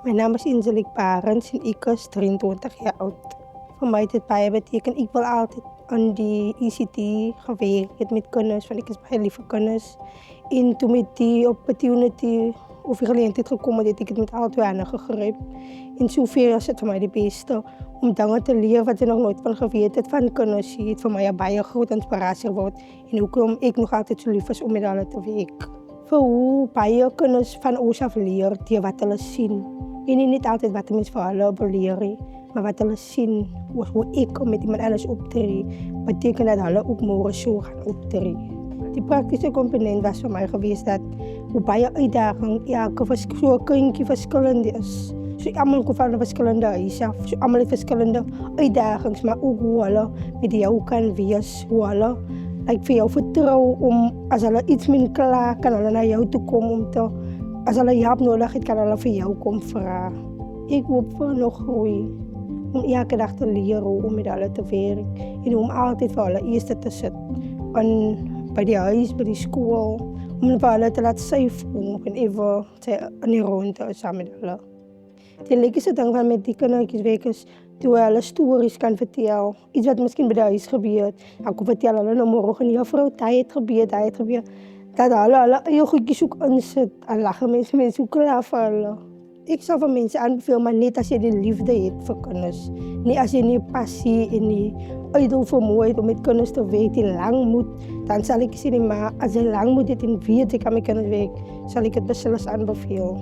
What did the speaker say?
My naam is Angelique Barends en ek is 23 jaar oud. Vir my het dit baie beteken. Ek wil altyd aan die ECT gewerk het met kinders, want ek is baie lief vir kinders. En toe met die opportunity of die geleentheid gekom het, het ek dit met al twee hande gegryp. En sover is dit vir my die beste om dinge te leer wat ek nog nooit van geweet het van kinders. Dit het vir my 'n baie groot inspirasie geword en hoekom ek nog altyd so lief is om met hulle te werk. Vir hoe baie kinders van ons af leer deur wat hulle sien. En nie net altyd wat mense vir hulle beleer nie, maar wat hulle sien, hoe ek met iemand anders optree, beteken dat hulle ook môre so gaan optree. Die praktiese komponent was vir my gewees dat hoe baie uitdaging elke so 'n kindjie verskillend is. So almal kom van 'n verskillende huis af, so almal het verskillende uitdagings, maar ook hoe hulle met jou kan wees, hoe hulle vir jou vertrou om as hulle iets min klaar kan hulle na jou toe kom om te, as hulle hulp nodig het kan hulle vir jou kom vra. Ek hoop vir nog groei, om elke dag te leer hoe om met hulle te werk en om altyd vir hulle eerste te sit by die huis, by die skool, om vir hulle te laat safe voel en even in die ronde saam met hulle. Die lekkerste ding van met die kindertjies werk is toe hulle stories kan vertel, iets wat miskien by die huis gebeur het. Dan kan vertel hulle nou môre, juffrou, dit het gebeur, dat hulle eie goedjies ook insit en lag mense ook klaar vir hulle. Ek sal vir mense aanbeveel, maar net as jy die liefde het vir kinders. Nie as jy nie passie en nie uitdol vermoë het om met kinders te werk, die lang moet, dan sal ek sê nie, maar as jy lang moet het en weet ek kan met kinders werk, sal ek dit beslis aanbeveel.